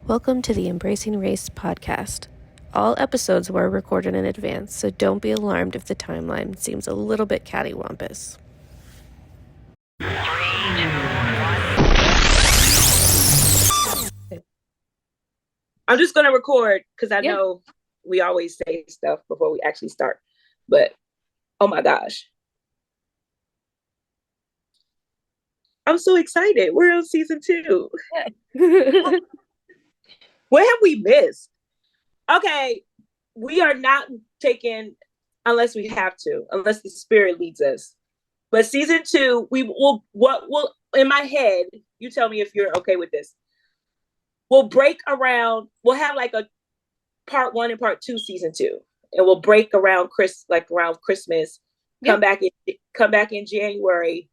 Welcome to the Embracing Race podcast. All episodes were recorded in advance, so don't be alarmed if the timeline seems a little bit cattywampus. I'm just going to record because I know we always say stuff before we actually start. But, oh my gosh. I'm so excited. We're on season 2. What have we missed? Okay, we are not taking, unless we have to, unless the spirit leads us. But season 2, we will, what will, in my head, you tell me if you're okay with this. We'll break around, we'll have like a part 1 and part 2 season 2. And we'll break around around Christmas, come back in January.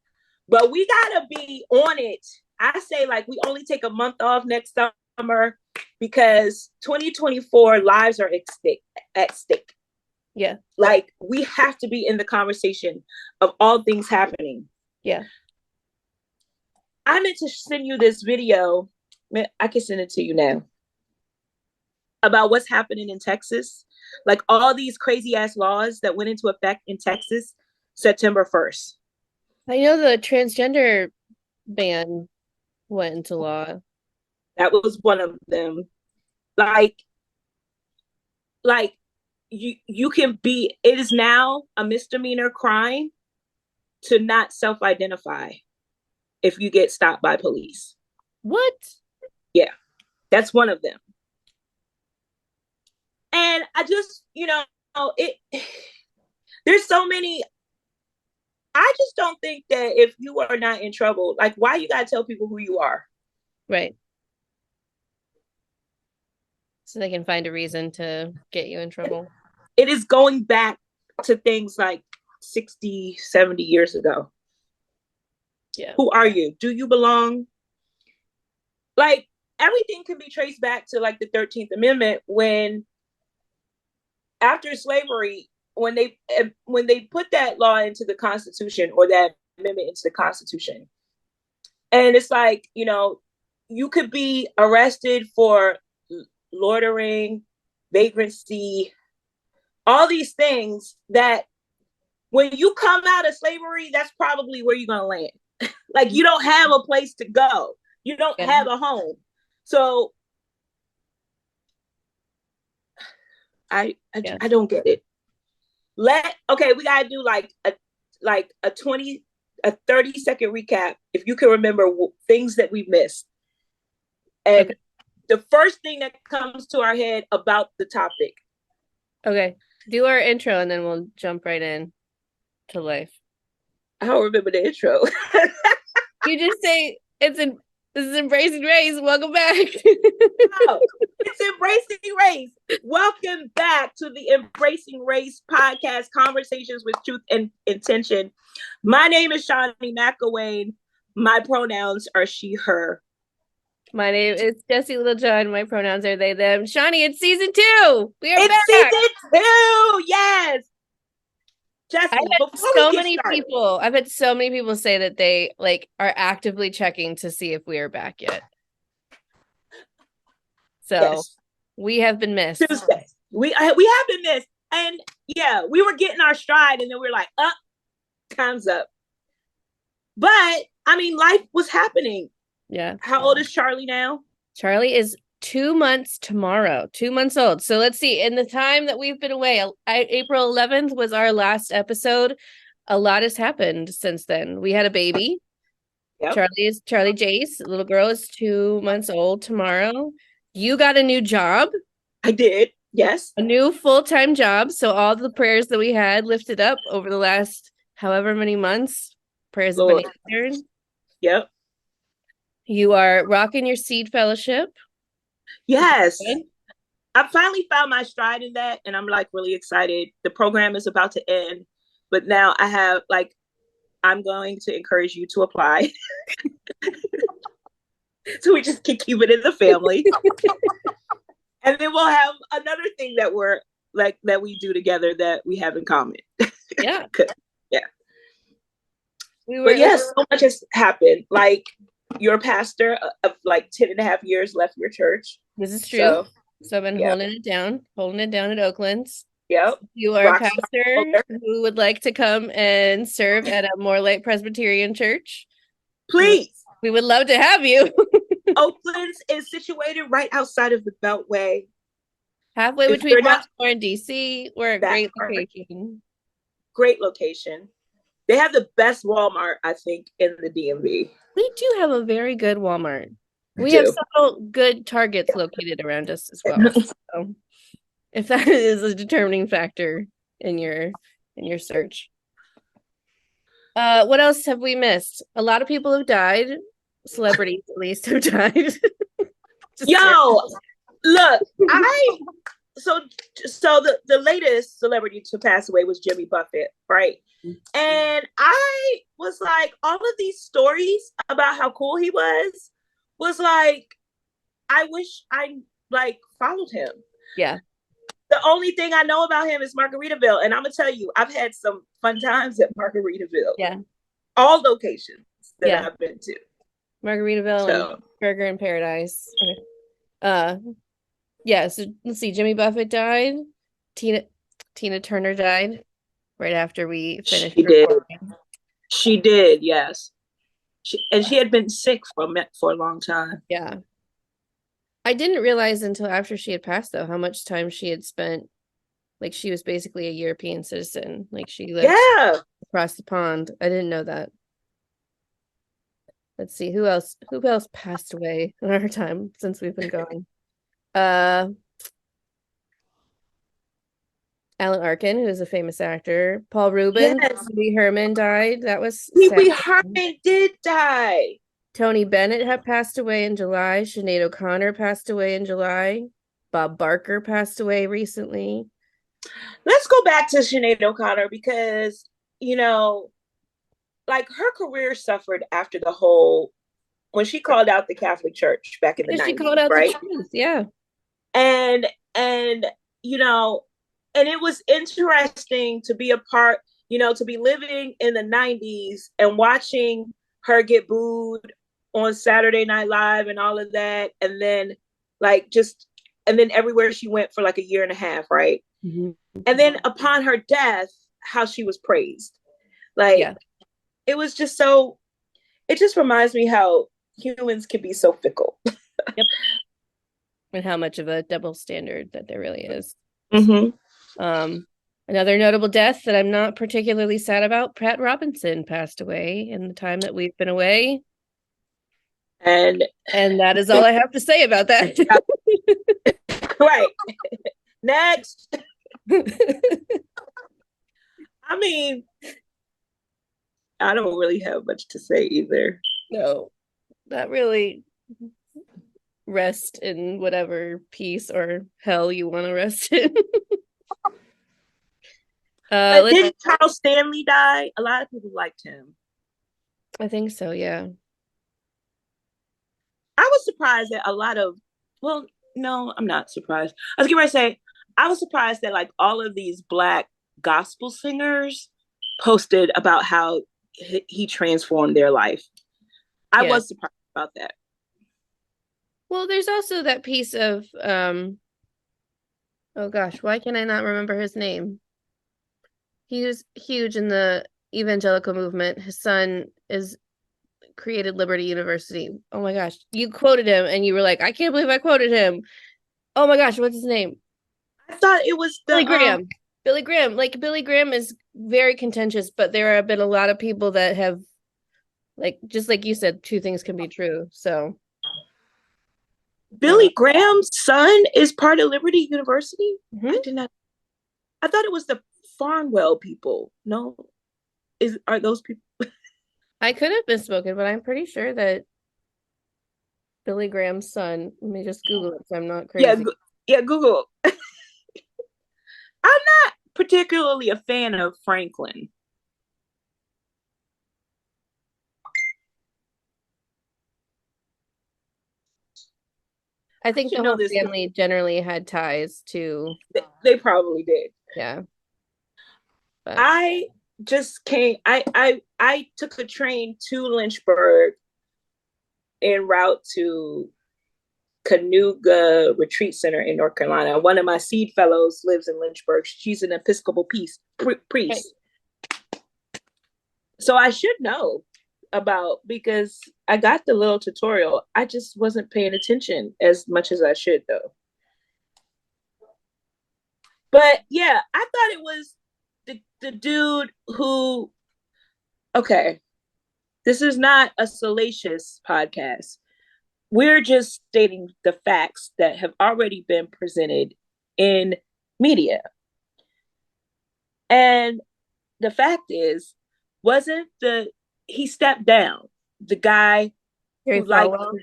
But we gotta be on it. I say like we only take a month off next summer because 2024 lives are at stake. Yeah. Like we have to be in the conversation of all things happening. Yeah. I meant to send you this video. I can send it to you now. About what's happening in Texas. Like all these crazy ass laws that went into effect in Texas September 1st. I know the transgender ban went into law. That was one of them. Like you can be, it is now a misdemeanor crime to not self-identify if you get stopped by police. What? Yeah, that's one of them. And I just, there's so many. I just don't think that if you are not in trouble, like why you gotta tell people who you are? Right. So they can find a reason to get you in trouble. It is going back to things like 60, 70 years ago. Yeah. Who are you? Do you belong? Like everything can be traced back to like the 13th Amendment when after slavery, when they put that law into the Constitution or that amendment into the Constitution. And it's like, you could be arrested for loitering, vagrancy, all these things that when you come out of slavery, that's probably where you're going to land. Like you don't have a place to go. You don't have a home. So I don't get it. We gotta do like a 30-second recap if you can remember things that we missed. And the first thing that comes to our head about the topic. Okay. Do our intro and then we'll jump right in to life. I don't remember the intro. You just say this is Embracing Race. Welcome back. No, it's Embracing Race. Welcome back to the Embracing Race podcast, Conversations with Truth and Intention. My name is Shawnee McElwain. My pronouns are she, her. My name is Jessie Littlejohn. My pronouns are they, them. Shawnee, it's season 2. We are back. Season 2, yes. Jessie, I've had so many people say that they are actively checking to see if we are back yet. So we have been missed. Tuesday. We have been missed. And yeah, we were getting our stride and then we were like, time's up. But I mean, life was happening. Yeah. How old is Charlie now? Charlie is 2 months tomorrow, 2 months old. So let's see. In the time that we've been away, April 11th was our last episode. A lot has happened since then. We had a baby. Yep. Charlie Jace, little girl, is 2 months old tomorrow. You got a new job. I did. Yes. A new full-time job. So all the prayers that we had lifted up over the last however many months, prayers have been answered. Yep. You are rocking your seed fellowship. Yes. I finally found my stride in that and I'm like really excited. The program is about to end, but now I have I'm going to encourage you to apply. So we just can keep it in the family. And then we'll have another thing that that we do together that we have in common. Yeah. Yeah. But yes, so much has happened. Like your pastor of like 10 and a half years left your church. This is true. So, So I've been yeah. holding it down at Oakland's. Yep. You are a Rockstar. pastor who would like to come and serve at a more light Presbyterian church. Please. We would love to have you. Oakland is situated right outside of the Beltway. Halfway If between you're not Baltimore and DC. We're a that great part, location. great location. They have the best Walmart, I think, in the DMV. We do have a very good Walmart. We have Do. several good Targets located around us as well. So if that is a determining factor in your search. What else have we missed? A lot of people have died. Celebrities, at least, have died. Yo, look, so the latest celebrity to pass away was Jimmy Buffett, right? And I was like, all of these stories about how cool he was like, I wish I like followed him. Yeah. The only thing I know about him is Margaritaville, and I'm gonna tell you, I've had some fun times at Margaritaville. Yeah. All locations that Yeah. I've been to. Margaritaville and Burger in Paradise. Okay. Yeah, so let's see. Jimmy Buffett died. Tina Turner died right after we finished recording. She did, yes. She had been sick for a long time. Yeah. I didn't realize until after she had passed, though, how much time she had spent. Like, she was basically a European citizen. Like, she lived across the pond. I didn't know that. Let's see, who else passed away in our time since we've been going? Alan Arkin, who is a famous actor. Paul Rubens, Pee Wee Herman died. That was Pee Wee Herman did die. Tony Bennett had passed away in July. Sinead O'Connor passed away in July. Bob Barker passed away recently. Let's go back to Sinead O'Connor because, you know, like her career suffered after the whole, when she called out the Catholic Church back in the 90s, she called out right? The truth, yeah. And, you know, and it was interesting to be a part, you know, to be living in the 90s and watching her get booed on Saturday Night Live and all of that. And then and then everywhere she went for like a year and a half, right? Mm-hmm. And then upon her death, how she was praised. Like, it was just so, it just reminds me how humans can be so fickle. Yep. And how much of a double standard that there really is. Mm-hmm. Another notable death that I'm not particularly sad about, Pat Robinson passed away in the time that we've been away. And that is all I have to say about that. Right. Next. I mean, I don't really have much to say either. No, not really. Rest in whatever peace or hell you want to rest in. Didn't Charles Stanley die? A lot of people liked him. I think so, yeah. I was surprised that a lot of, well, no, I'm not surprised. I was going to say, I was surprised that like all of these Black gospel singers posted about how he transformed their life. I was surprised about that. Well, there's also that piece of, oh gosh, why can I not remember his name? He was huge in the evangelical movement. His son created Liberty University. Oh my gosh, you quoted him and you were like, I can't believe I quoted him. Oh my gosh, what's his name? I thought it was Billy Graham. Billy Graham. Like, Billy Graham is very contentious, but there have been a lot of people that have, like, just like you said, two things can be true. So Billy Graham's son is part of Liberty University? Mm-hmm. I thought it was the Farnwell people. No, are those people? I could have misspoken, but I'm pretty sure that Billy Graham's son. Let me just Google it so I'm not crazy. Yeah, Google. I'm not particularly a fan of Franklin. I think the whole family generally had ties to. They probably did. Yeah. But I just came. I took a train to Lynchburg en route to Canoga Retreat Center in North Carolina. One of my seed fellows lives in Lynchburg. She's an Episcopal Right. priest. So I should know about, because I got the little tutorial. I just wasn't paying attention as much as I should though. But yeah, I thought it was the dude who, okay, this is not a salacious podcast. We're just stating the facts that have already been presented in media. And the fact is, wasn't the he stepped down, the guy Harry who liked Falwell.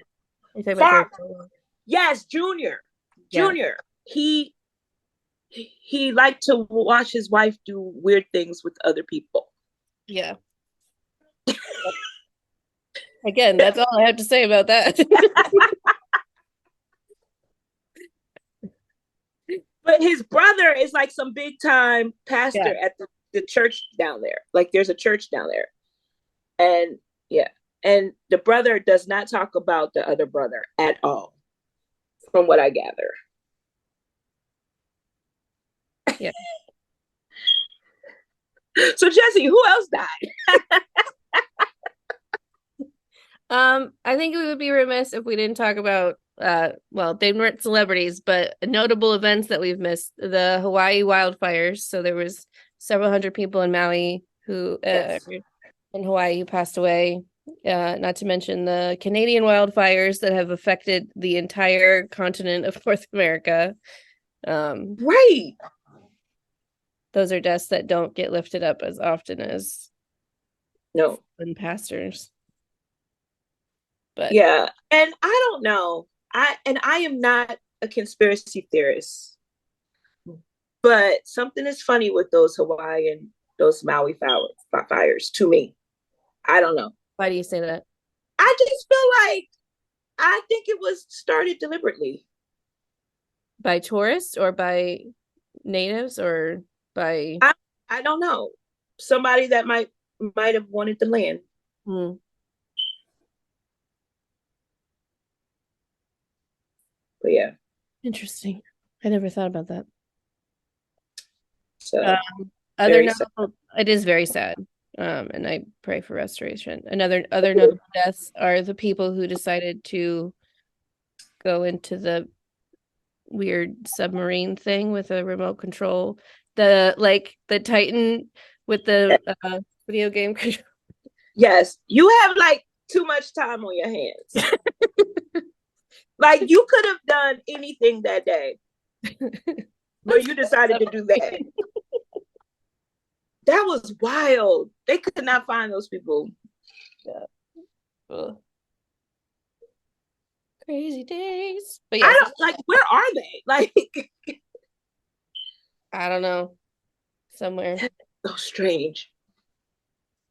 You're talking about Harry far, Falwell. yes, Junior. Yeah. Junior. He liked to watch his wife do weird things with other people. Yeah. Again, that's all I have to say about that. But his brother is like some big time Yeah. pastor at the church down there. Like there's a church down there. And yeah. And the brother does not talk about the other brother at all, from what I gather. Yeah. So Jesse, who else died? I think we would be remiss if we didn't talk about well, they weren't celebrities, but notable events that we've missed. The Hawaii wildfires. So there was several hundred people in Maui who Yes. in Hawaii who passed away. Not to mention the Canadian wildfires that have affected the entire continent of North America. Right. Those are deaths that don't get lifted up as often as No. pastors. But yeah. And I don't know. I am not a conspiracy theorist, but something is funny with those Maui fires to me. I don't know. why do you say that? I just feel like I think it was started deliberately. By tourists or by natives or by I don't know. Somebody that might have wanted the land. hmm, But yeah. interesting. I never thought about that. So Other very sad. notable, it is very sad. And I pray for restoration. Other notable deaths are the people who decided to go into the weird submarine thing with a remote control. The Titan with the video game control. Yes. You have like too much time on your hands. Like you could have done anything that day, but you decided to do that. That was wild. They could not find those people. Yeah. Ugh. Crazy days. But I yes, don't like, where are they? Like I don't know. Somewhere. so strange.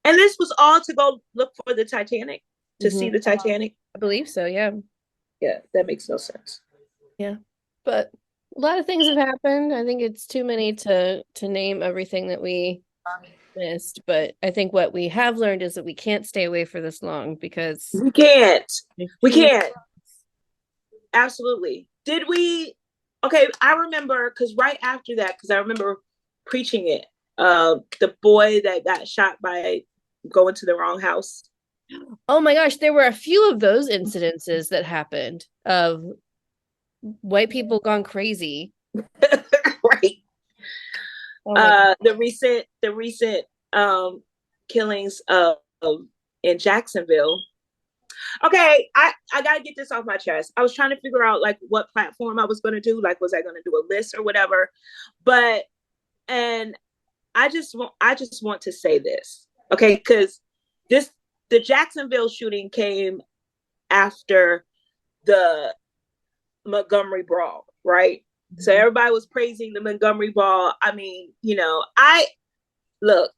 And this was all to go look for the Titanic, to see Mhm. the Titanic. I believe so, yeah. Yeah, that makes no sense. Yeah. But a lot of things have happened. I think it's too many to name everything that we missed, but I think what we have learned is that we can't stay away for this long because We can't. there's We too many. can't. Absolutely. Did we? Okay, I remember, because right after that, because I remember preaching it, the boy that got shot by going to the wrong house. Oh my gosh, there were a few of those incidences that happened of white people gone crazy. Right. Oh my God. The recent killings of in Jacksonville. Okay, I gotta get this off my chest. I was trying to figure out like what platform I was gonna do. Like, was I gonna do a list or whatever? But and I just want to say this, okay? Because the Jacksonville shooting came after the Montgomery brawl, right? So everybody was praising the Montgomery brawl. I mean, I look,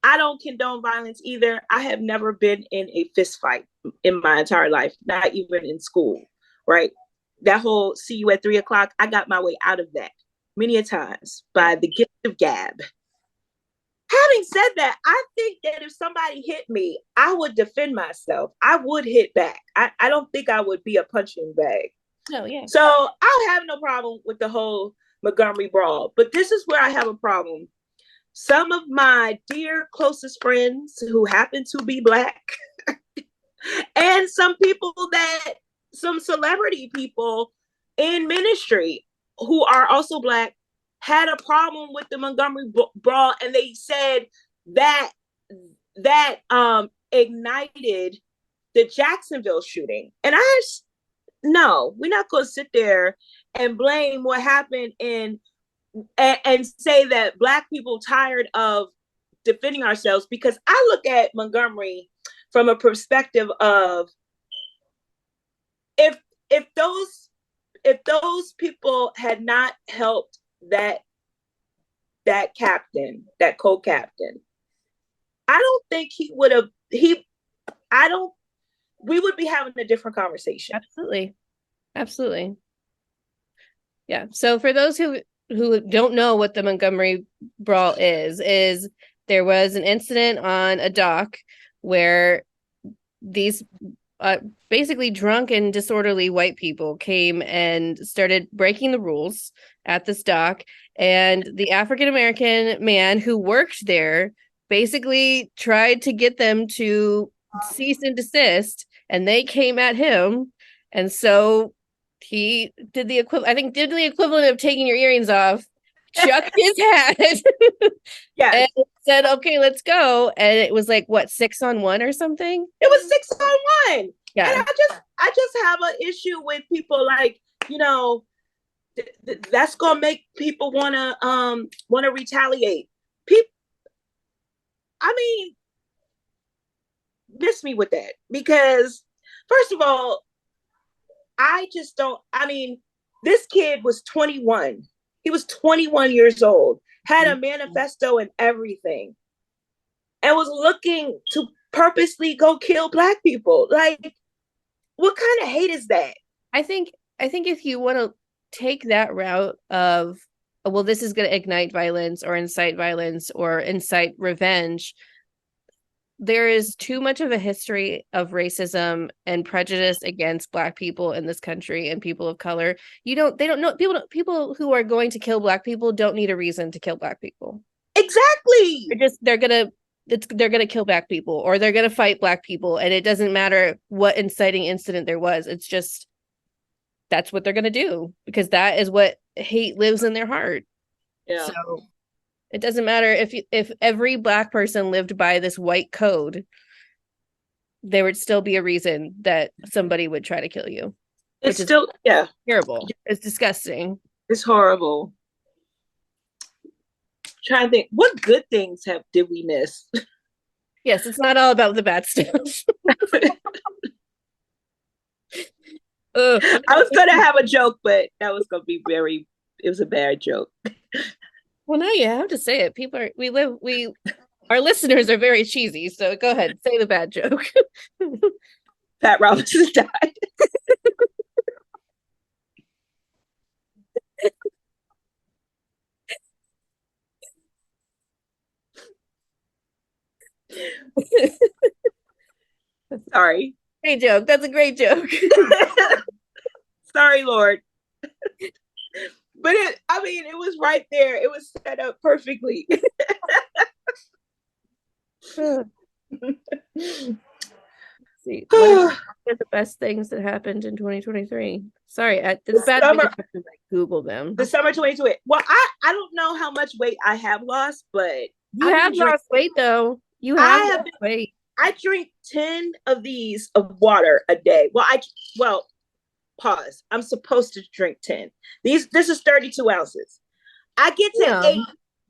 I don't condone violence either. I have never been in a fist fight in my entire life, not even in school, right? That whole see you at 3 o'clock, I got my way out of that many a times by the gift of gab. Having said that, I think that if somebody hit me, I would defend myself. I would hit back. I don't think I would be a punching bag. No, yeah. So I'll have no problem with the whole Montgomery brawl. But this is where I have a problem. Some of my dear closest friends who happen to be Black and some people that, some celebrity people in ministry who are also Black had a problem with the Montgomery brawl, and they said that ignited the Jacksonville shooting. And no, we're not going to sit there and blame what happened and say that Black people tired of defending ourselves, because I look at Montgomery from a perspective of if those people had not helped that captain, that co-captain, I don't think he would have we would be having a different conversation. Absolutely. Yeah. So for those who don't know what the Montgomery brawl is there was an incident on a dock where these basically drunk and disorderly white people came and started breaking the rules at this dock, and the African-American man who worked there basically tried to get them to cease and desist, and they came at him, and so he did the equivalent of taking your earrings off, chucked his hat, and said, "Okay, let's go." And it was like, what, 6-on-1 or something? It was 6-on-1. Yeah. And I just have an issue with people like, that's gonna make people wanna retaliate. People, I mean, miss me with that, because first of all, this kid was 21. He was 21 years old, had a manifesto and everything, and was looking to purposely go kill Black people. Like, what kind of hate is that? I think if you want to take that route of, well, this is going to ignite violence or incite violence or incite revenge, there is too much of a history of racism and prejudice against Black people in this country and people of color. People who are going to kill Black people don't need a reason to kill Black people. Exactly. They're gonna kill Black people, or they're gonna fight Black people, and it doesn't matter what inciting incident there was. It's just, that's what they're gonna do, because that is what hate lives in their heart. Yeah. So it doesn't matter if every Black person lived by this white code, there would still be a reason that somebody would try to kill you. It's still, yeah, terrible. It's disgusting. It's horrible. Trying to think, what good things did we miss? Yes, it's not all about the bad stuff. I was gonna have a joke, but that was gonna be it was a bad joke. Well, now you have to say it. Our listeners are very cheesy, so go ahead, say the bad joke. Pat Robinson died. Sorry. Great joke. That's a great joke. Sorry, Lord. But it was right there. It was set up perfectly. See, what are the best things that happened in 2023? Sorry, this bad summer, to, like, Google them. The summer 2020. Well, I don't know how much weight I have lost, but you have lost weight though. You have lost weight. I drink 10 of these of water a day. Well, pause. I'm supposed to drink 10. This is 32 ounces. I get to 8.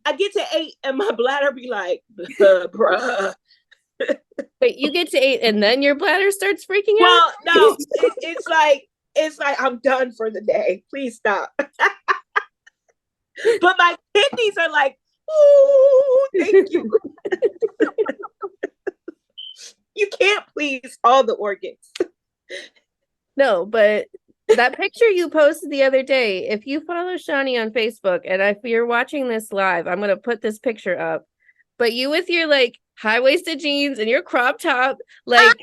I get to 8 and my bladder be like, bruh. Wait, you get to 8 and then your bladder starts freaking out? Well, no, it's like I'm done for the day. Please stop. But my kidneys are like, ooh, thank you. You can't please all the organs. No, but that picture you posted the other day, if you follow Shani on Facebook, and if you're watching this live, I'm going to put this picture up. But you with your like high-waisted jeans and your crop top, I, like,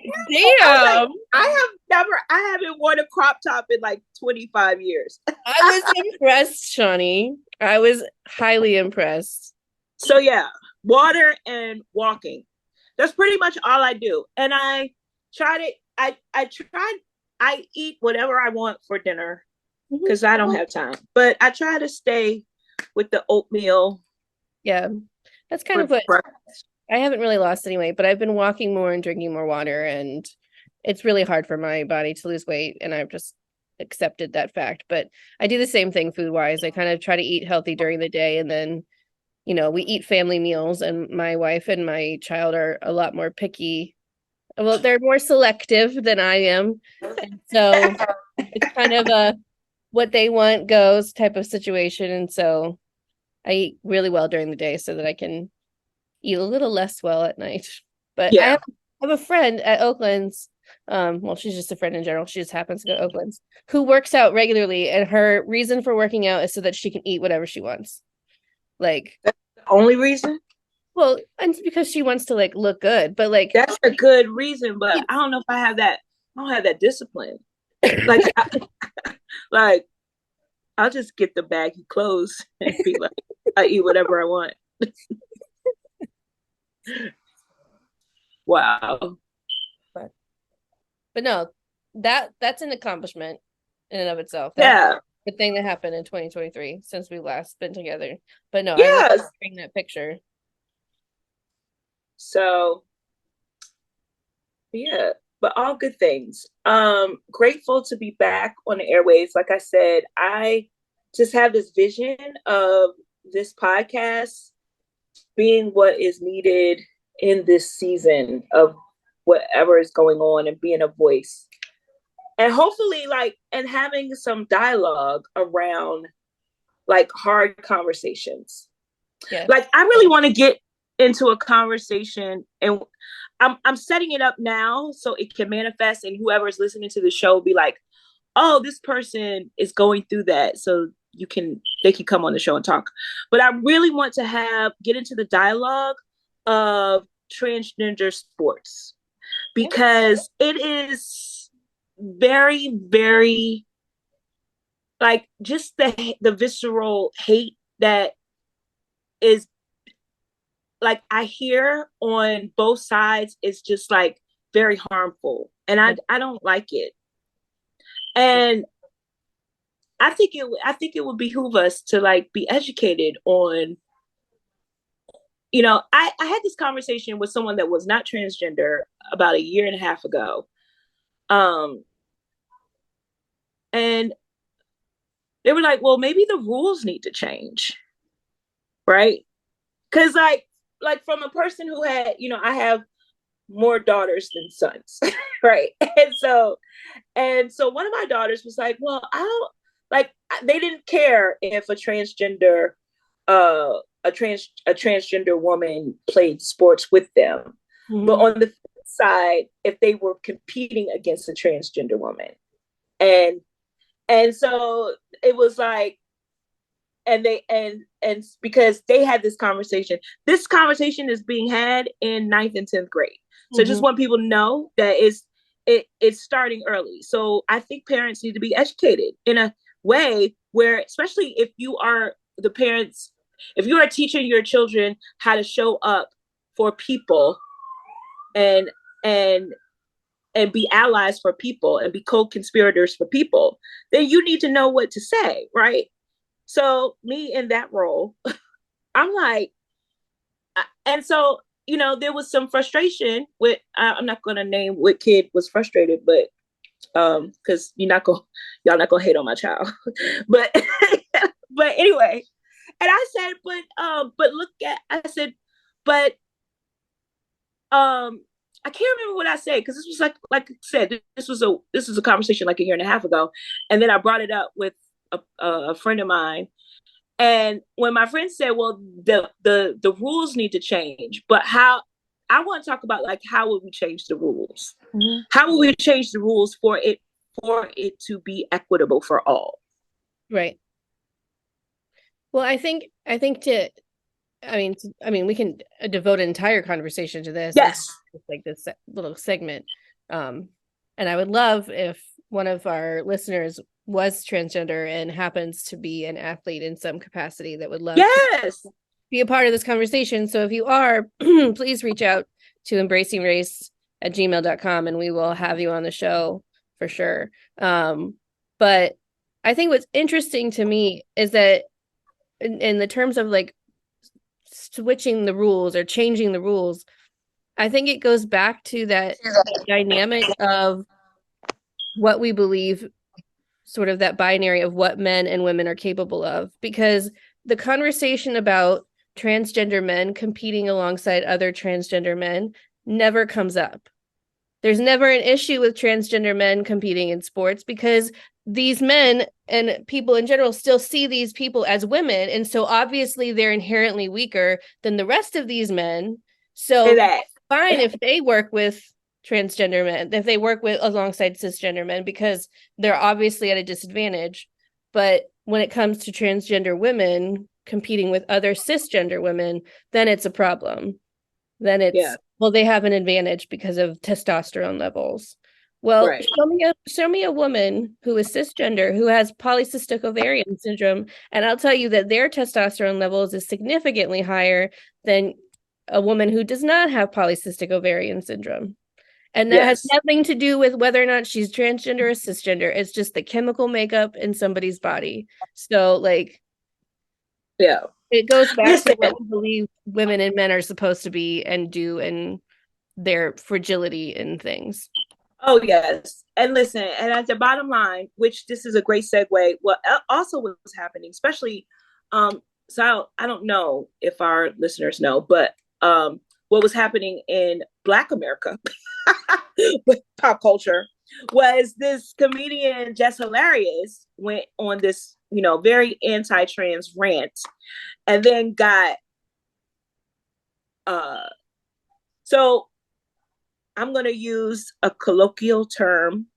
I was like, damn. I haven't worn a crop top in like 25 years. I was impressed, Shawnee. I was highly impressed. So yeah, water and walking. That's pretty much all I do. And I try to I eat whatever I want for dinner Mhm. because I don't have time. But I try to stay with the oatmeal Yeah, that's kind for of what breakfast. I haven't really lost any weight, but I've been walking more and drinking more water, and it's really hard for my body to lose weight, and I've just accepted that fact. But I do the same thing food wise. I kind of try to eat healthy during the day, and then, we eat family meals, and my wife and my child are a lot more picky. Well, they're more selective than I am. And so it's kind of a what they want goes type of situation. And so I eat really well during the day so that I can eat a little less well at night. But I Yeah. have a friend at Oakland's. Well, she's just a friend in general. She just happens to go to Oakland's, who works out regularly, and her reason for working out is so that she can eat whatever she wants. Like, That's the only reason. well, and it's because she wants to like look good, but like, That's a good reason, but I don't know if I have that. I don't have that discipline. Like, like I'll just get the baggy clothes and be like, I eat whatever I want. Wow. but, but no, that's an accomplishment in and of itself. That's Yeah. the thing that happened in 2023 since we last been together. But no, I will Yes. bring that picture. So yeah, but all good things. Grateful to be back on the airwaves. Like I said, I just have this vision of this podcast being what is needed in this season of whatever is going on and being a voice. And hopefully like and having some dialogue around like hard conversations. Yeah. Like I really want to get into a conversation and I'm setting it up now so it can manifest and whoever's listening to the show will be like, oh, this person is going through that. So they can come on the show and talk. But I really want to get into the dialogue of transgender sports because it is very, very like just the visceral hate that is like I hear on both sides is just like very harmful and I don't like it. And I think it would behoove us to like be educated on I had this conversation with someone that was not transgender about a year and a half ago. Um and they were like, well, maybe the rules need to change. Right? Cause like from a person who had, I have more daughters than sons, right? And so one of my daughters was like, well, I don't like they didn't care if a transgender woman played sports with them. But Mm-hmm. on the side, if they were competing against a transgender woman. And and so it was like and they and because they had this conversation is being had in ninth and 10th grade, so Mm-hmm. just want people to know that it's starting early. So I think parents need to be educated in a way where, especially if you are the parents, if you are teaching your children how to show up for people and and and be allies for people and be co-conspirators for people, then you need to know what to say, right? So me in that role, I'm like, and so there was some frustration with. I'm not going to name what kid was frustrated, but because y'all not gonna hate on my child, but but anyway, and I said, but look at, I said, but I can't remember what I said because this was like I said, this was a conversation like a year and a half ago, and then I brought it up with a friend of mine. And when my friend said, "Well, the rules need to change," but how I want to talk about like how would we change the rules? Mm-hmm. How would we change the rules for it to be equitable for all? Right. Well, I think we can devote an entire conversation to this. It's Yes. like this little segment. And I would love if one of our listeners was transgender and happens to be an athlete in some capacity that would love to Yes. be a part of this conversation. So if you are, please reach out to embracingrace@gmail.com and we will have you on the show for sure. But I think what's interesting to me is that in the terms of like switching the rules or changing the rules, I think it goes back to that dynamic of what we believe, sort of that binary of what men and women are capable of. Because the conversation about transgender men competing alongside other transgender men never comes up. There's never an issue with transgender men competing in sports because these men and people in general still see these people as women. And so obviously they're inherently weaker than the rest of these men. So That. fine if they work with transgender men, if they work with alongside cisgender men, because they're obviously at a disadvantage. But when it comes to transgender women competing with other cisgender women, then it's a problem. Then it's, Yeah. well, they have an advantage because of testosterone levels. Well, Right. show me a woman who is cisgender who has polycystic ovarian syndrome, and I'll tell you that their testosterone levels is significantly higher than a woman who does not have polycystic ovarian syndrome. And that has Yes. nothing to do with whether or not she's transgender or cisgender. It's just the chemical makeup in somebody's body. So, like, Yeah. it goes back Listen. to what we believe women and men are supposed to be and do and their fragility in things. Oh yes, and listen, and at the bottom line, which this is a great segue. What also was happening, especially, so I don't know if our listeners know, but what was happening in Black America with pop culture was this comedian Jess Hilarious went on this, very anti-trans rant, and then got uh, so I'm going to use a colloquial term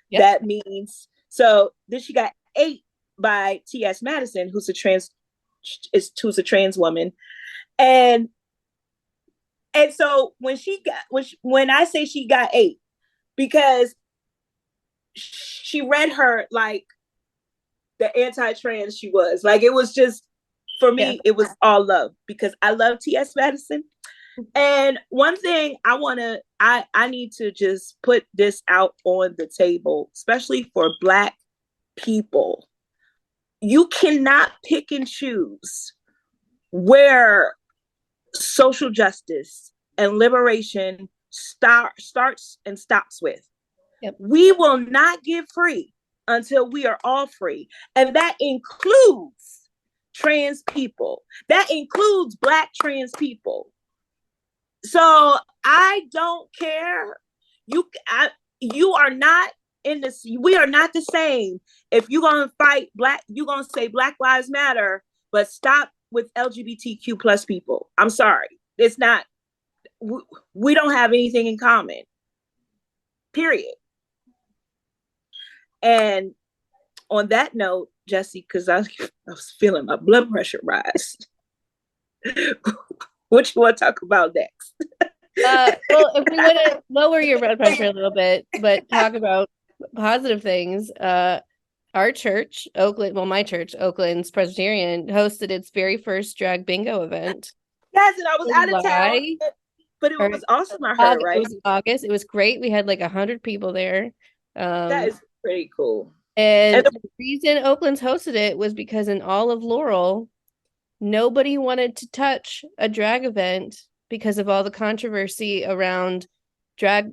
Yep. that means, so then she got ate by T.S. Madison, who's a trans woman. And so when I say she got ate, because she read her like the anti-trans she was. Like it was just, for Yeah. me, it was all love because I love T.S. Madison. And one thing I need to just put this out on the table, especially for Black people. You cannot pick and choose where social justice and liberation starts and stops with. Yep. We will not get free until we are all free. And that includes trans people. That includes Black trans people. So I don't care. You are not in this. We are not the same. If you're gonna fight Black, you're gonna say Black Lives Matter, but stop with LGBTQ plus people. I'm sorry, it's not. We don't have anything in common. Period. And on that note, Jesse, because I was feeling my blood pressure rise. What you want to talk about next? Well, if we want to lower your blood pressure a little bit, but talk about positive things, our church, Oakland, well, my church, Oakland's Presbyterian, hosted its very first drag bingo event. Yes, and I was out of town, July, but it or was awesome. I heard, August, it right? was in August. It was great. We had like 100 people there. That is pretty cool. And And the reason Oakland's hosted it was because in all of Laurel, nobody wanted to touch a drag event because of all the controversy around drag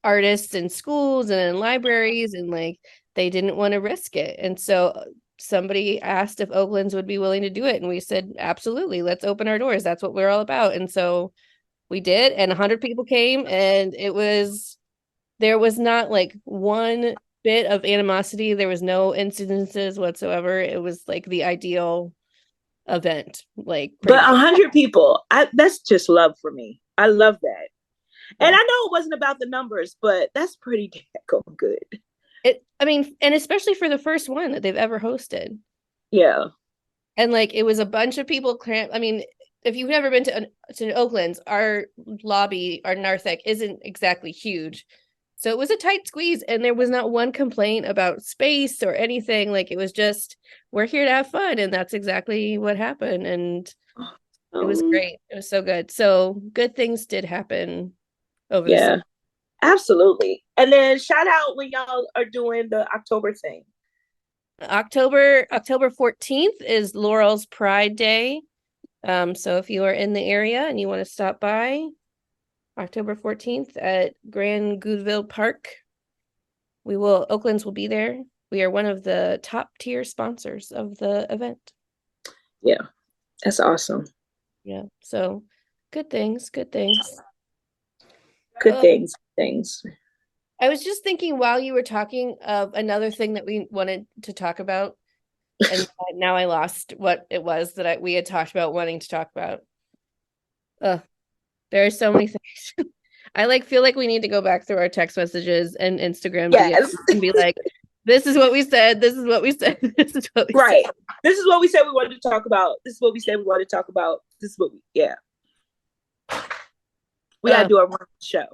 artists in schools and in libraries, and like they didn't want to risk it. And so somebody asked if Oakland's would be willing to do it, and we said absolutely, let's open our doors. That's what we're all about. And so we did, and 100 people came, and there was not like one bit of animosity. There was no incidences whatsoever. It was like the ideal event, like but pretty. 100 people, that's just love for me. I love that. Yeah. And I know it wasn't about the numbers, but that's pretty good. And especially for the first one that they've ever hosted. Yeah. And like it was a bunch of people cramp. I mean, if you've never been to Oakland's, our lobby, our narthex isn't exactly huge. So it was a tight squeeze, and there was not one complaint about space or anything. Like it was just, we're here to have fun, and that's exactly what happened. And it was Um, great. It was so good. So good things did happen over the summer. yeah, absolutely. And then shout out when y'all are doing the October thing. October 14th is Laurel's Pride Day. So if you are in the area and you want to stop by, October 14th at Grand Goodville Park, Oakland's will be there. We are one of the top tier sponsors of the event. Yeah, that's awesome. Yeah. So good things, good things. Good things, things. I was just thinking while you were talking of another thing that we wanted to talk about, and now I lost what it was that we had talked about wanting to talk about. There are so many things. I feel like we need to go back through our text messages and Instagram Yes. DMs and be like, this is what we said, this is what we said, this is what we Right. said. This is what we said we wanted to talk about. This is what we said we wanted to talk about. This is what we, yeah. We gotta do a run of show.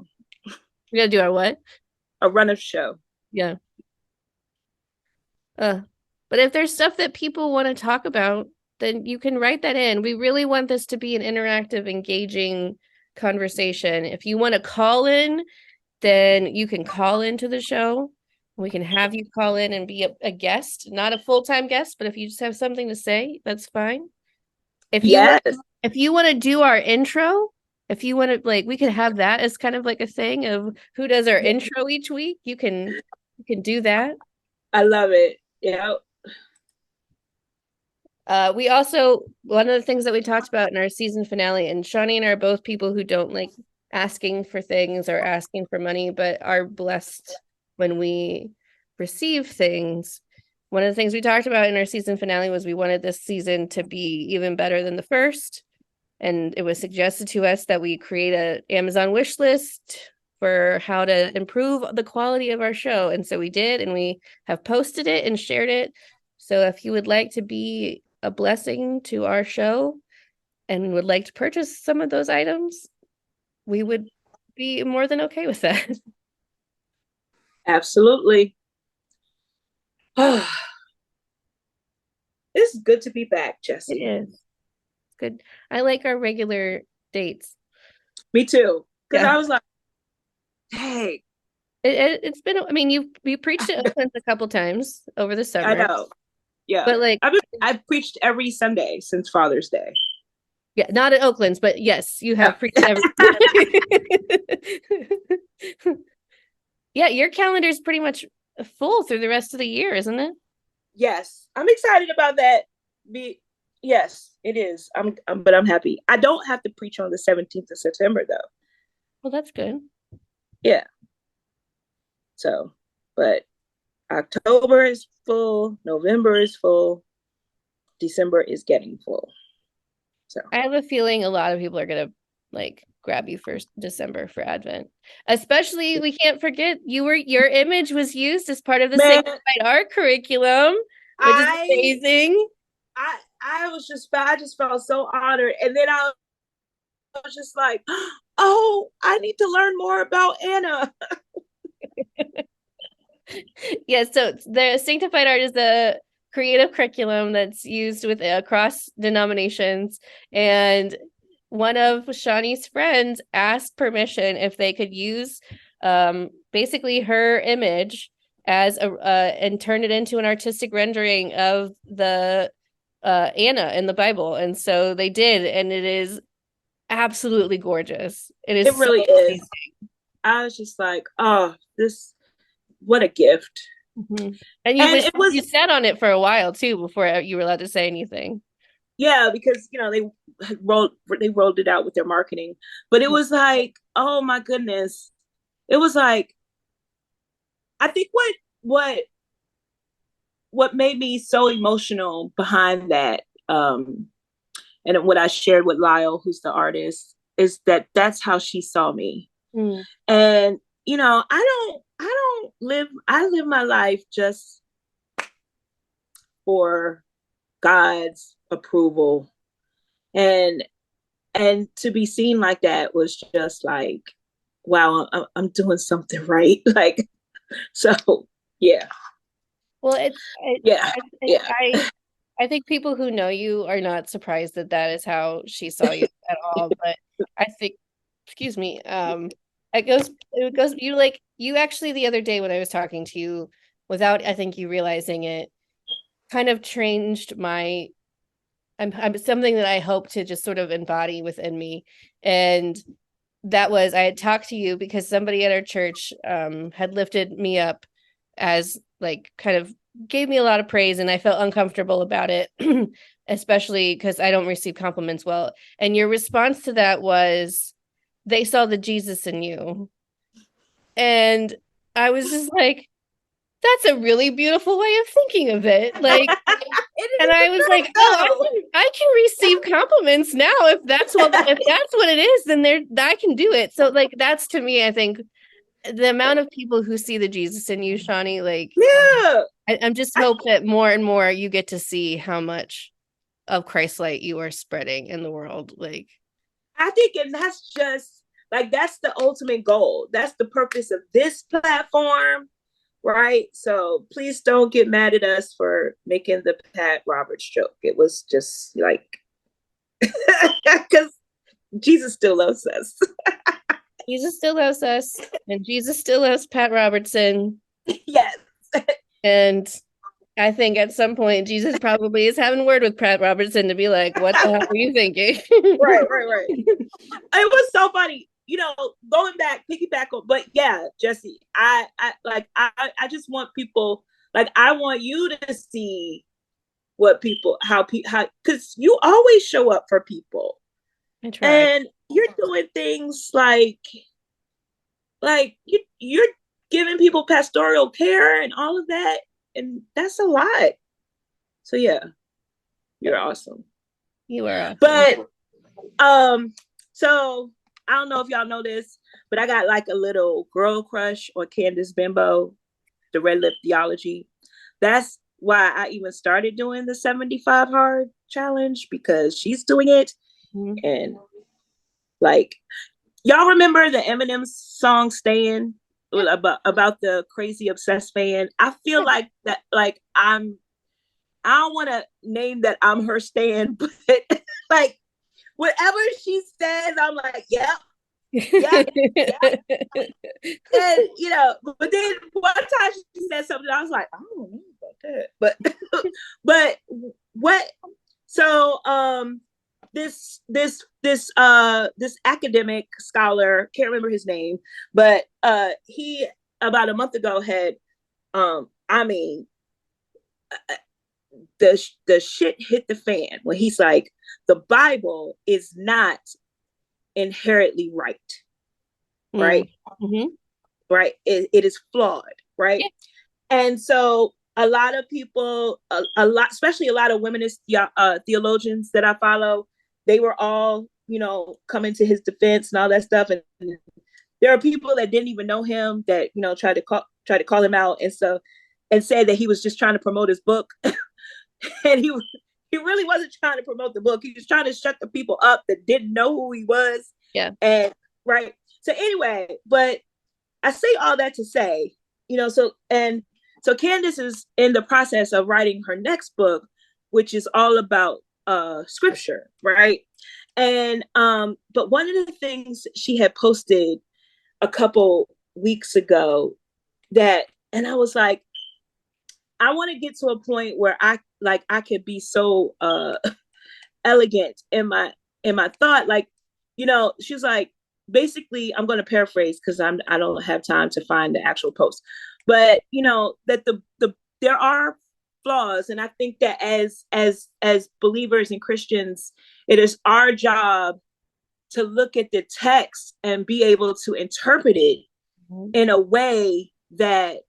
We gotta do our what? A run of show. Yeah. But if there's stuff that people want to talk about, then you can write that in. We really want this to be an interactive, engaging conversation. If you want to call in, then you can call into the show. We can have you call in and be a guest, not a full-time guest, but if you just have something to say, that's fine. Yes. If you want to do our intro, if you want to we could have that as kind of like a thing of who does our intro each week. You can do that. I love it. Yeah. We also, one of the things that we talked about in our season finale, and Shawnee and I are both people who don't like asking for things or asking for money, but are blessed when we receive things. One of the things we talked about in our season finale was we wanted this season to be even better than the first. And it was suggested to us that we create an Amazon wish list for how to improve the quality of our show. And so we did, and we have posted it and shared it. So if you would like to be a blessing to our show and would like to purchase some of those items, we would be more than okay with that. Absolutely. It's good to be back, Jesse. It is good. I like our regular dates. Me too. Because Yeah. I was like, hey. It's been, I mean, you preached at Oakland a couple times over the I summer. know. Yeah. But I've preached every Sunday since Father's Day. Yeah, not at Oakland's, but yes, you have preached every. Yeah, your calendar is pretty much full through the rest of the year, isn't it? Yes. I'm excited about that. Yes, it is. But I'm happy. I don't have to preach on the 17th of September though. Well, that's good. Yeah. So, but October is full, November is full, December is getting full. So I have a feeling a lot of people are gonna grab you for December for Advent. Especially, we can't forget your image was used as part of the man, Sanctified Art curriculum, which is amazing. I just felt so honored. And then I was just like, oh, I need to learn more about Anna. Yeah, so the Sanctified Art is the creative curriculum that's used with across denominations, and one of Shawnee's friends asked permission if they could use basically her image as and turn it into an artistic rendering of the Anna in the Bible, and so they did, and it is absolutely gorgeous. It really is. I was just like, oh, what a gift. Mm-hmm. And you sat on it for a while too before you were allowed to say anything. Yeah, because they rolled it out with their marketing, but it was like, oh my goodness, it was like, I think what made me so emotional behind that, and what I shared with Lyle, who's the artist, is that's how she saw me. Mm. And I live my life just for God's approval. And and to be seen like that was just like, wow, I'm doing something right. Like, so yeah, Well, yeah, yeah. I think people who know you are not surprised that that is how she saw you at all. But I think, excuse me, it goes, you like, you actually the other day when I was talking to you, without I think you realizing it, kind of changed I'm something that I hope to just sort of embody within me. And that was, I had talked to you because somebody at our church had lifted me up as like kind of gave me a lot of praise, and I felt uncomfortable about it, especially because I don't receive compliments well. And your response to that was they saw the Jesus in you. And I was just like, that's a really beautiful way of thinking of it. Like, It and is I was like, the oh, though. I can receive compliments now. If that's what it is, then I can do it. So like that's to me, I think the amount of people who see the Jesus in you, Shawnee, like Yeah, I'm just hope that more and more you get to see how much of Christ light you are spreading in the world. Like, I think, and that's just like that's the ultimate goal. That's the purpose of this platform, right? So please don't get mad at us for making the Pat Roberts joke. It was just like because Jesus still loves us. Jesus still loves us, and Jesus still loves Pat Robertson. Yes. And I think at some point Jesus probably is having word with Pat Robertson to be like, what the hell are you thinking? Right. It was so funny, going back, piggyback on, but yeah, Jesse, I just want people, like, I want you to see what people, how, because you always show up for people, I try. and you're doing things like you're giving people pastoral care and all of that, and that's a lot. So yeah, you're awesome. You are awesome. But so I don't know if y'all know this, but I got like a little girl crush on Candace Bimbo, the Red Lip Theology. That's why I even started doing the 75 hard challenge, because she's doing it. Mhm. And like, y'all remember the Eminem song "Stayin'" about the crazy obsessed fan? I feel like that, like, I don't want to name that I'm her stan, but like whatever she says, I'm like, yep, yep, yep. And but then one time she said something, I was like, I don't know about that. But what, so this academic scholar, can't remember his name, but he about a month ago had I mean, the shit hit the fan when he's like, the Bible is not inherently right, Mm. right, Mhm. right. It is flawed, right. Yeah. And so a lot of people, a lot, especially a lot of womenist theologians that I follow, they were all, coming to his defense and all that stuff. And there are people that didn't even know him that, tried to call him out and stuff, and said that he was just trying to promote his book. And he really wasn't trying to promote the book. He was trying to shut the people up that didn't know who he was. Yeah. And right. So anyway, but I say all that to say, so Candace is in the process of writing her next book, which is all about scripture, right? And but one of the things she had posted a couple weeks ago, that, and I was like, I want to get to a point where I could be so elegant in my thought, like, she's like, basically, I'm going to paraphrase because I don't have time to find the actual post, but that the there are flaws, and I think that as believers and Christians, it is our job to look at the text and be able to interpret it Mhm. in a way that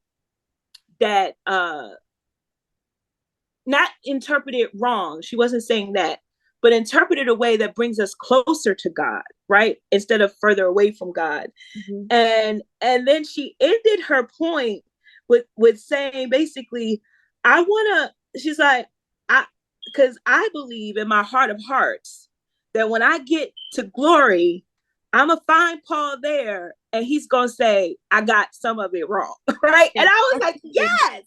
not interpret it wrong. She wasn't saying that, but interpret it a way that brings us closer to God, right? Instead of further away from God. Mhm. And then she ended her point with saying, basically, I wanna, she's like, I because I believe in my heart of hearts that when I get to glory, I'm going to find Paul there and he's going to say, I got some of it wrong. Right. Yeah, And I was like, absolutely. yes.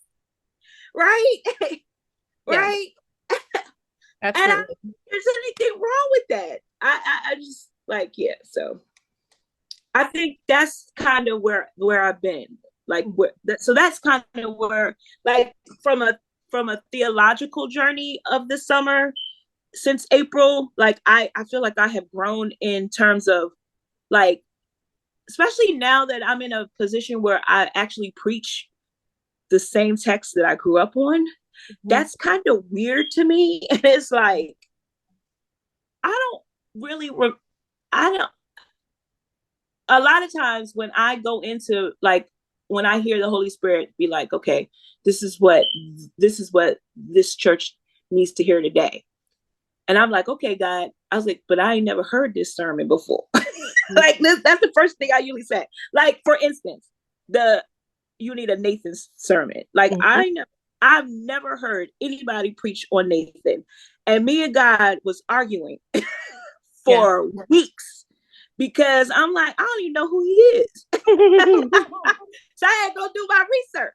Right. Yeah, Right. And absolutely. there's anything wrong with that. I just like, yeah. So I think that's kind of where I've been. Like, so that's kind of where, like, from a theological journey of the summer since April, like I feel like I have grown in terms of like, especially now that I'm in a position where I actually preach the same text that I grew up on. Mhm. That's kind of weird to me. And it's like, I don't really, I don't, a lot of times when I go into like, when I hear the Holy Spirit be like, okay, this is what this church needs to hear today. And I'm like, okay, God. I was like, but I ain't never heard this sermon before. Like this, that's the first thing I usually say. Like, for instance, the you need a Nathan sermon. Like Mhm. I've never heard anybody preach on Nathan. And me and God was arguing Yeah. for weeks because I'm like, I don't even know who he is. So I had to go do my research,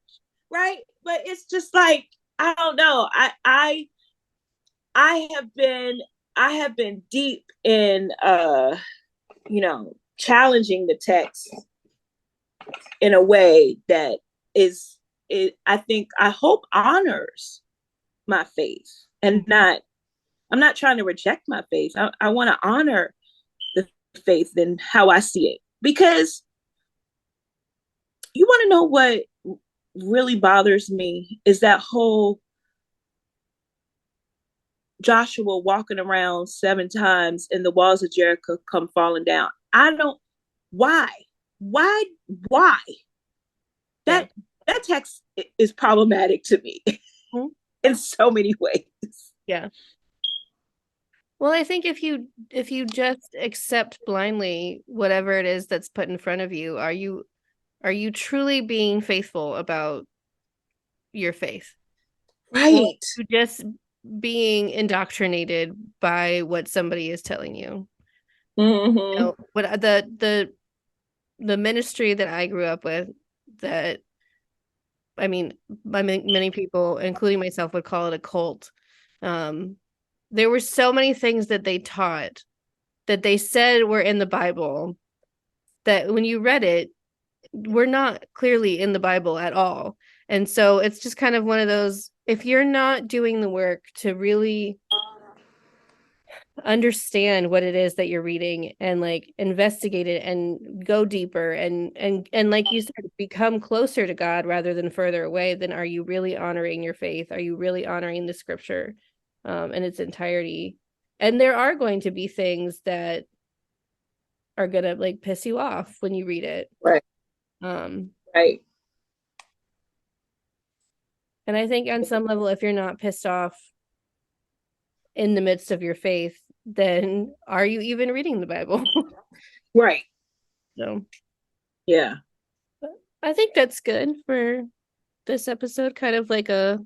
right? But it's just like, I don't know. I have been I have been deep in challenging the text in a way that is I hope honors my faith and not I'm not trying to reject my faith. I want to honor the faith and how I see it. Because you want to know what really bothers me is that whole Joshua walking around 7 times and the walls of Jericho come falling down. I don't why? Why why? Yeah. That that text is problematic to me Mhm. in so many ways. Yeah. Well, I think if you just accept blindly whatever it is that's put in front of you, are you truly being faithful about your faith? Or are Right. you just being indoctrinated by what somebody is telling you? You Mm-hmm. know, what the ministry that I grew up with, that I mean, many people, including myself, would call it a cult. Um, there were so many things that they taught that they said were in the Bible that when you read it, were not clearly in the Bible at all. And so it's just kind of one of those, if you're not doing the work to really understand what it is that you're reading and like investigate it and go deeper and like you said, become closer to God rather than further away, then are you really honoring your faith? Are you really honoring the scripture in its entirety? And there are going to be things that are gonna like piss you off when you read it. Right. Um, Right. and I think on some level, if you're not pissed off in the midst of your faith, then are you even reading the Bible? Right. So Yeah. I think that's good for this episode, kind of like a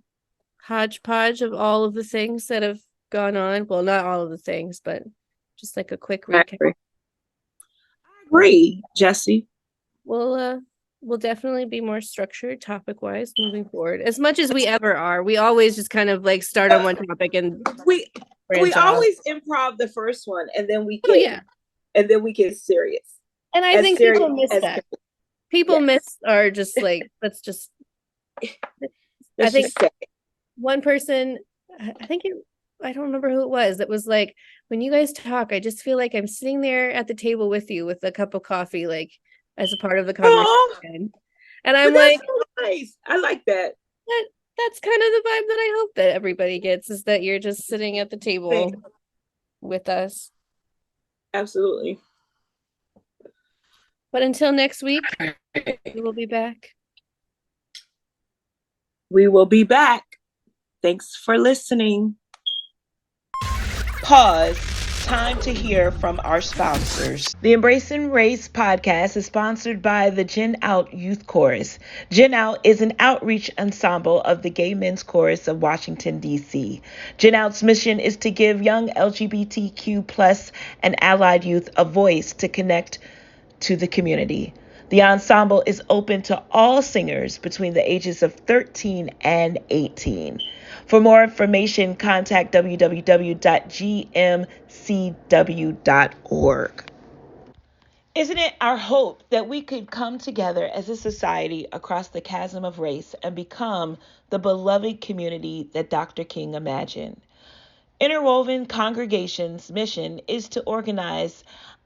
hodgepodge of all of the things that have gone on. Well, not all of the things, but just like a quick I recap. agree. I But agree, Jesse. we'll definitely be more structured topic wise moving forward. As much as we ever are, we always just kind of like start on one topic and We we branch off. always improv the first one Oh yeah. and then we get serious. And I As think people serious miss as that. People yes. miss are just like, let's just I Let's think just say one person, I think it, I don't remember who it was, that was like, when you guys talk, I just feel like I'm sitting there at the table with you with a cup of coffee, like as a part of the oh, conversation. And but I'm that's like, so nice. I like that. that that's kind of the vibe that I hope that everybody gets, is that you're just sitting at the table with us. Absolutely. But until next week, we will be back. We will be back. Thanks for listening. Pause. it's time to hear from our sponsors. The Embracing Race podcast is sponsored by the Gen Out Youth Chorus. Gen Out is an outreach ensemble of the Gay Men's Chorus of Washington, D.C. Gen Out's mission is to give young LGBTQ plus and allied youth a voice to connect to the community. The ensemble is open to all singers between the ages of 13 and 18. For more information, contact www.gmcw.org. Isn't it our hope that we could come together as a society across the chasm of race and become the beloved community that Dr. King imagined? Interwoven Congregation's mission is to organize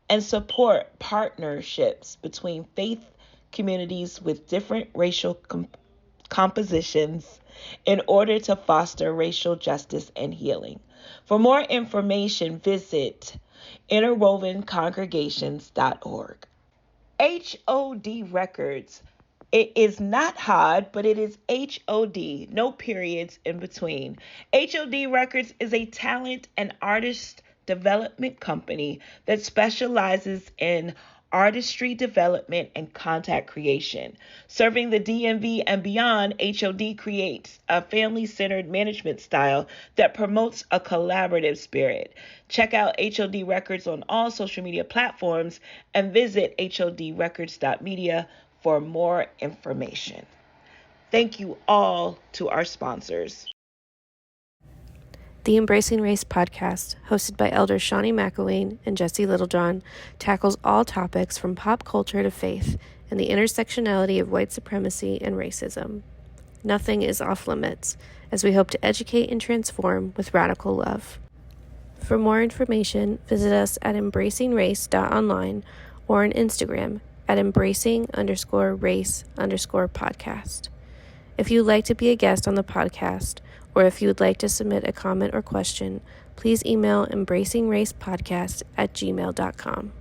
and support partnerships between faith communities with different racial compositions in order to foster racial justice and healing. For more information, visit interwovencongregations.org. HOD Records. It is not HOD, but it is HOD, no periods in between. HOD Records is a talent and artist development company that specializes in artistry development and content creation. Serving the DMV and beyond, HOD creates a family-centered management style that promotes a collaborative spirit. Check out HOD Records on all social media platforms and visit hodrecords.media for more information. Thank you all to our sponsors. The Embracing Race podcast, hosted by Elders Shawnee McElwain and Jesse Littlejohn, tackles all topics from pop culture to faith and the intersectionality of white supremacy and racism. Nothing is off limits, as we hope to educate and transform with radical love. For more information, visit us at embracingrace.online or on Instagram at embracing_race_podcast. If you'd like to be a guest on the podcast, or if you would like to submit a comment or question, please email embracingracepodcast@gmail.com.